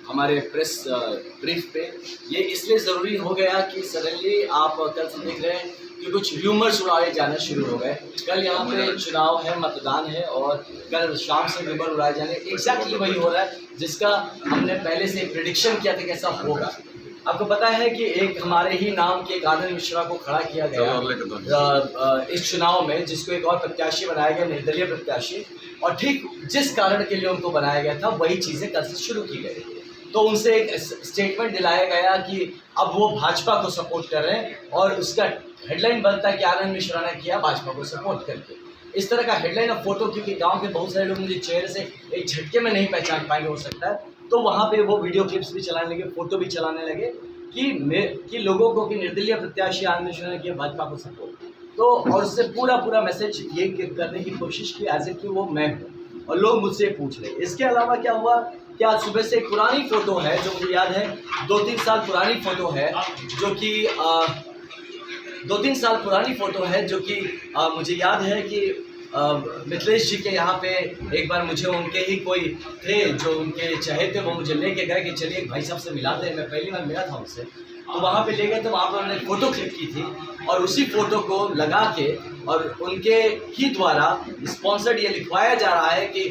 हमारे press brief पे। ये इसलिए ज़रूरी हो गया कि सडनली आप कल से देख रहे हैं कि कुछ र्यूमर्स उड़ाए जाना शुरू हो गए। कल यहाँ पे चुनाव है, मतदान है और कल शाम से र्यूमर उड़ाए जाने एग्जैक्टली वही हो रहा है जिसका हमने पहले से प्रेडिक्शन किया था कैसा होगा। आपको पता है कि एक हमारे ही नाम के एक आनंद मिश्रा को खड़ा किया गया इस चुनाव में, जिसको एक और प्रत्याशी बनाया गया, निर्दलीय प्रत्याशी, और ठीक जिस कारण के लिए उनको बनाया गया था वही चीज़ें कल से शुरू की गई। तो उनसे एक स्टेटमेंट दिलाया गया कि अब वो भाजपा को सपोर्ट कर रहे हैं और उसका हेडलाइन बनता है कि आनंद मिश्रा ने किया भाजपा को सपोर्ट करके। इस तरह का हेडलाइन और फोटो, क्योंकि गांव के बहुत सारे लोग मुझे चेहरे से एक झटके में नहीं पहचान पाएंगे हो सकता है, तो वहाँ पे वो वीडियो क्लिप्स भी चलाने लगे, फोटो भी चलाने लगे कि लोगों को कि निर्दलीय प्रत्याशी आनंद मिश्रा ने किया भाजपा को सपोर्ट। तो और उससे पूरा मैसेज ये करने की कोशिश की एज ए कि वो मैं हूँ और लोग मुझसे पूछ रहे। इसके अलावा क्या हुआ कि आज सुबह से एक पुरानी फ़ोटो है जो मुझे याद है 2-3 साल पुरानी फ़ोटो है, जो कि 2-3 साल पुरानी फ़ोटो है जो कि मुझे याद है कि मिथिलेश जी के यहाँ पे एक बार मुझे उनके ही कोई थे जो उनके चहेते, वो मुझे लेके गए कि चलिए भाई साहब से मिलाते हैं। मैं पहली बार मिला था उनसे, तो वहाँ पे ले गए, तो वहाँ पर उन्होंने फ़ोटो क्लिक की थी और उसी फ़ोटो को लगा के और उनके ही द्वारा स्पॉन्सर्ड ये लिखवाया जा रहा है कि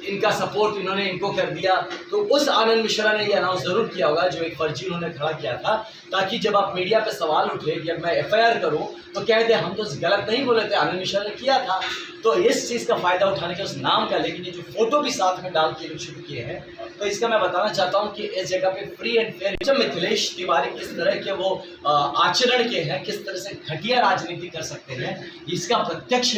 इनका सपोर्ट इन्होंने इनको कर दिया। तो उस आनंद मिश्रा ने ये अनाउंस ज़रूर किया होगा जो एक फर्जी उन्होंने खड़ा किया था, ताकि जब आप मीडिया पे सवाल उठे कि अब मैं FIR करूं तो कहते हम तो गलत नहीं बोले थे, आनंद मिश्रा ने किया था। तो इस चीज़ का फ़ायदा उठाने के उस नाम का, लेकिन ये जो फोटो भी साथ में डाल के शुरू किए हैं, तो इसका मैं बताना चाहता हूँ कि इस जगह पे फ्री एंड फेयर जब मिथिलेश तिवारी किस तरह के वो आचरण के हैं, किस तरह से घटिया राजनीति कर सकते हैं, इसका प्रत्यक्ष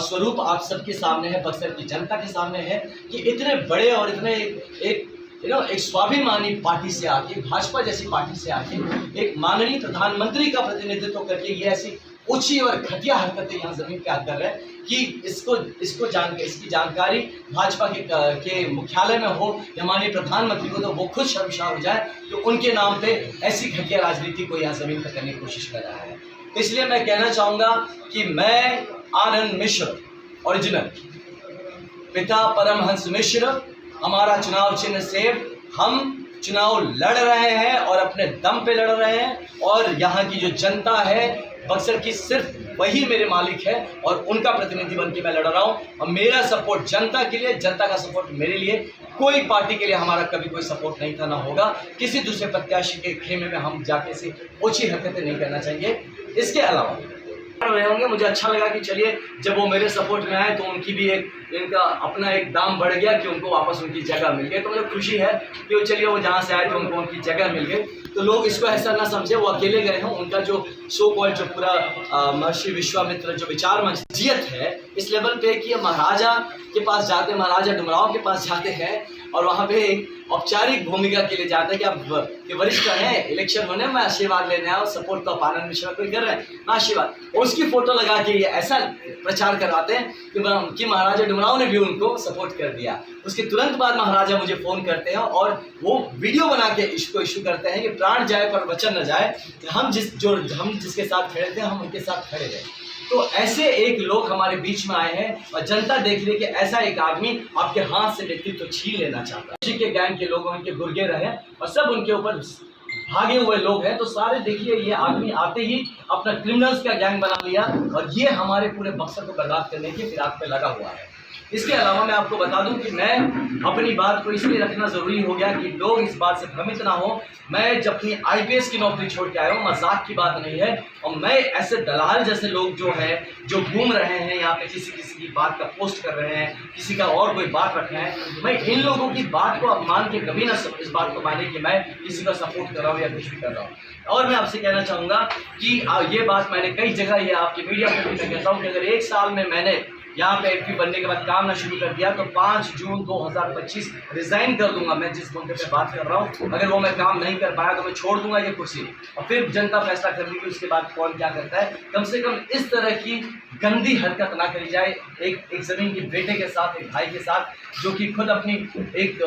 स्वरूप आप सबके सामने है, बक्सर की जनता के सामने है कि इतने बड़े और इतने एक स्वाभिमानी पार्टी से आके, भाजपा जैसी पार्टी से आके एक माननीय प्रधानमंत्री का प्रतिनिधित्व करके ये ऐसी ऊंची और घटिया हरकतें यहाँ जमीन पे कर रहे हैं कि इसकी जानकारी भाजपा के मुख्यालय में हो या माननीय प्रधानमंत्री को, तो वो खुद शर्मसार हो जाए कि उनके नाम पे ऐसी घटिया राजनीति को यहाँ जमीन पर करने की कोशिश कर रहा है। तो इसलिए मैं कहना चाहूँगा कि मैं आनंद मिश्र ओरिजिनल, पिता परमहंस मिश्र, हमारा चुनाव चिन्ह सेव, हम चुनाव लड़ रहे हैं और अपने दम पे लड़ रहे हैं और यहाँ की जो जनता है बक्सर की सिर्फ वही मेरे मालिक है और उनका प्रतिनिधि बन के मैं लड़ रहा हूँ। और मेरा सपोर्ट जनता के लिए, जनता का सपोर्ट मेरे लिए, कोई पार्टी के लिए हमारा कभी कोई सपोर्ट नहीं था, ना होगा। किसी दूसरे प्रत्याशी के खेमे में हम जाके से ओछी हरकतें नहीं करना चाहिए। इसके अलावा रहे होंगे, मुझे अच्छा लगा कि चलिए जब वो मेरे सपोर्ट में आए तो उनकी भी इनका अपना एक दाम बढ़ गया कि उनको वापस उनकी जगह मिल गई। तो मुझे खुशी है कि वो चलिए वो जहाँ से आए तो उनको उनकी जगह मिल गई। तो लोग इसको ऐसा ना समझे वो अकेले गए हों, उनका जो सो कॉल्ड जो पूरा महर्षि विश्वामित्र जो विचार मंजियत है इस लेवल पे कि महाराजा के पास जाते हैं, महाराजा डुमराव के पास जाते हैं और वहाँ पे एक औपचारिक भूमिका के लिए जाते हैं कि आप कि वरिष्ठ हैं, इलेक्शन होने में आशीर्वाद लेने आओ, सपोर्ट तो आनंद मिश्रा को ही कर रहे हैं, आशीर्वाद। उसकी फोटो लगा के ये ऐसा प्रचार करवाते हैं कि महाराजा डुमराव ने भी उनको सपोर्ट कर दिया। उसके तुरंत बाद महाराजा मुझे फ़ोन करते हैं और वो वीडियो बना के इसको इशू करते हैं कि प्राण जाए पर वचन न जाए, हम जिसके साथ खड़े थे हम उनके साथ खड़े रहे। तो ऐसे एक लोग हमारे बीच में आए हैं और जनता देख रही कि ऐसा एक आदमी आपके हाथ से व्यक्तित्व छीन लेना चाहता है। उसी के गैंग के लोग उनके गुर्गे रहे और सब उनके ऊपर भागे हुए लोग हैं। तो सारे देखिए ये आदमी आते ही अपना क्रिमिनल्स का गैंग बना लिया और ये हमारे पूरे बक्सर को बर्बाद करने की फिराक पे लगा हुआ है। इसके अलावा मैं आपको बता दूं कि मैं अपनी बात को इसलिए रखना ज़रूरी हो गया कि लोग इस बात से भ्रमित ना हो। मैं जब अपनी IPS की नौकरी छोड़ के आया हूँ, मजाक की बात नहीं है। और मैं ऐसे दलाल जैसे लोग जो घूम रहे हैं यहाँ पे, किसी की बात का पोस्ट कर रहे हैं, किसी का और कोई बात रख रहे हैं, मैं इन लोगों की बात को अब मान के कभी ना इस बात को माने कि मैं किसी का सपोर्ट कर रहा हूँ या कुछ भी कर रहा हूँ। और मैं आपसे कहना चाहूँगा कि ये बात मैंने कई जगह ये आपकी मीडिया पर भी मैं कहता हूँ कि अगर 1 साल में मैंने यहाँ पे MP बनने के बाद काम ना शुरू कर दिया तो 5 जून 2025 रिज़ाइन कर दूंगा। मैं जिस मुद्दे पे बात कर रहा हूँ, अगर वो मैं काम नहीं कर पाया तो मैं छोड़ दूंगा ये कुर्सी और फिर जनता फैसला कर लेगी उसके बाद कौन क्या करता है। कम से कम इस तरह की गंदी हरकत ना करी जाए एक ज़मीन के बेटे के साथ, एक भाई के साथ, जो कि खुद अपनी एक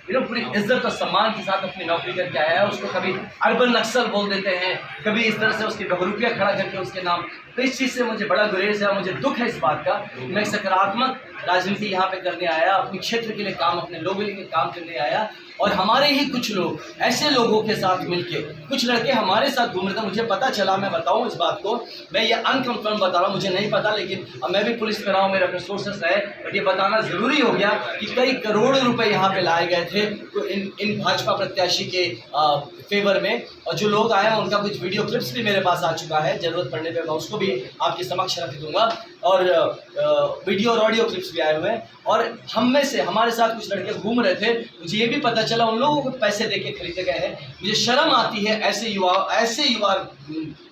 पूरी इज्जत और सम्मान के साथ अपनी नौकरी करके आया है। उसको कभी अर्बन नक्सल बोल देते हैं, कभी इस तरह से उसके बहुरूपिया खड़ा करके उसके नाम। तो इस चीज़ से मुझे बड़ा गुरेज है, मुझे दुख है इस बात का। मैं सकारात्मक राजनीति यहाँ पे करने आया, अपने क्षेत्र के लिए काम, अपने लोगों के लिए काम करने आया और हमारे ही कुछ लोग ऐसे लोगों के साथ मिलके, कुछ लड़के हमारे साथ घूम रहे थे, मुझे पता चला, मैं बताऊं इस बात को, मैं ये अनकन्फर्म बता रहा हूँ, मुझे नहीं पता, लेकिन अब मैं भी पुलिस में रहा हूँ, मेरे अपने सोर्सेस है, बट ये बताना ज़रूरी हो गया कि कई करोड़ रुपए यहाँ पे लाए गए थे तो इन भाजपा प्रत्याशी के फेवर में। और जो लोग आए हैं उनका कुछ वीडियो क्लिप्स भी मेरे पास आ चुका है, ज़रूरत पड़ने पे मैं उसको भी आपके समक्ष रख दूंगा, और वीडियो और ऑडियो क्लिप्स भी आए हुए हैं। और हम में से हमारे साथ कुछ लड़के घूम रहे थे, मुझे ये भी पता चला उन लोगों को पैसे दे के खरीदे गए हैं। मुझे शर्म आती है ऐसे युवा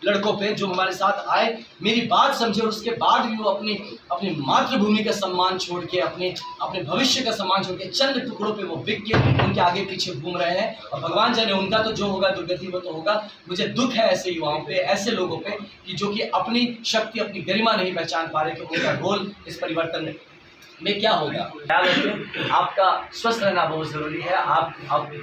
लड़कों पे जो हमारे साथ आए, मेरी बात समझे और उसके बाद भी वो अपनी मातृभूमि का सम्मान छोड़ के, अपने भविष्य का सम्मान छोड़ के चंद टुकड़ों पे वो बिक के उनके आगे पीछे घूम रहे हैं। और भगवान जाने उनका तो जो होगा, दुर्गति वो तो होगा। मुझे दुख है ऐसे युवाओं पे, ऐसे लोगों पे कि जो कि अपनी शक्ति, अपनी गरिमा नहीं पहचान पा रहे कि उनका रोल इस परिवर्तन में क्या होगा। ख्याल रखिए, आपका स्वस्थ रहना बहुत ज़रूरी है। आप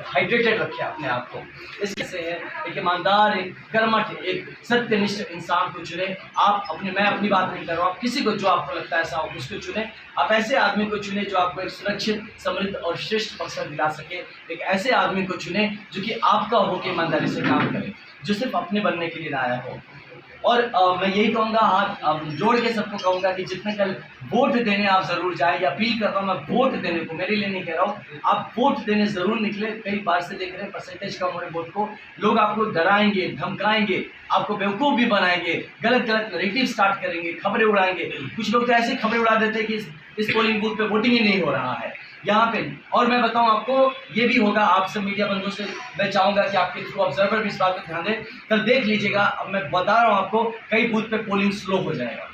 हाइड्रेटेड रखिए अपने आप को। इससे है एक ईमानदार, एक कर्मठ, एक सत्यनिष्ठ इंसान को चुने आप। मैं अपनी बात नहीं कर रहा हूँ, आप किसी को जो आपको लगता है ऐसा हो उसको चुने। आप ऐसे आदमी को चुने जो आपको एक सुरक्षित, समृद्ध और श्रेष्ठ अवसर दिला सके। एक ऐसे आदमी को चुने जो कि आपका हो के ईमानदारी से काम करे, जो सिर्फ अपने बनने के लिए आया हो। और मैं यही कहूँगा, हाथ जोड़ के सबको कहूँगा कि जितने कल वोट देने आप ज़रूर जाएं, या अपील कर रहा हूँ मैं वोट देने को, मेरे लिए नहीं कह रहा हूँ, आप वोट देने ज़रूर निकले। कई बार से देख रहे हैं परसेंटेज कम हो रहे वोट को, लोग आपको डराएंगे, धमकाएंगे, आपको बेवकूफ़ भी बनाएंगे, गलत नैरेटिव स्टार्ट करेंगे, खबरें उड़ाएंगे। कुछ लोग तो ऐसी खबरें उड़ा देते हैं कि इस पोलिंग बूथ पे वोटिंग ही नहीं हो रहा है यहाँ पे। और मैं बताऊं आपको, ये भी होगा, आप सब मीडिया बंधुओं से मैं चाहूँगा कि आपके थ्रू ऑब्जर्वर भी इस बात पर ध्यान दें। कल देख लीजिएगा, अब मैं बता रहा हूँ आपको, कई बूथ पे पोलिंग स्लो हो जाएगा,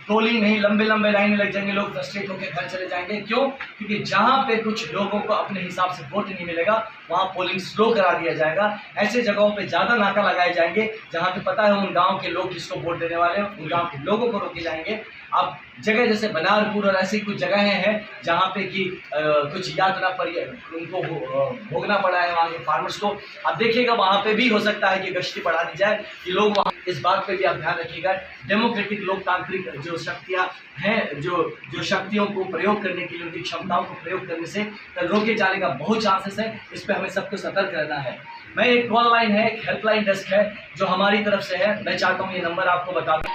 पोलिंग नहीं, लंबे लाइनें लग जाएंगे, लोग फ्रस्ट्रेट होकर घर चले जाएंगे। क्यों? क्योंकि जहाँ पे कुछ लोगों को अपने हिसाब से वोट नहीं मिलेगा, वहाँ पोलिंग स्लो करा दिया जाएगा। ऐसे जगहों पे ज़्यादा नाका लगाए जाएंगे जहाँ पे पता है उन गाँव के लोग किसको वोट देने वाले हैं, उन गाँव के लोगों को रोके जाएंगे। आप जगह जैसे बनारपुर और ऐसी कुछ जगहें हैं जहाँ पे कि कुछ यातना पर उनको भोगना पड़ा है वहाँ के फार्मर्स को, आप देखिएगा वहाँ पे भी हो सकता है कि गश्ती बढ़ा दी जाए कि लोग वहाँ। इस बात पे भी आप ध्यान रखिएगा। डेमोक्रेटिक लोकतांत्रिक जो शक्तियाँ हैं, जो शक्तियों को प्रयोग करने के लिए, उनकी क्षमताओं को प्रयोग करने से रोके जाने का बहुत चांसेस है। इस पर हमें सबको सतर्क रहना है। मैं एक कॉल लाइन है, एक हेल्पलाइन डेस्क है जो हमारी तरफ से है, मैं चाहता हूँ ये नंबर आपको बता दूँ।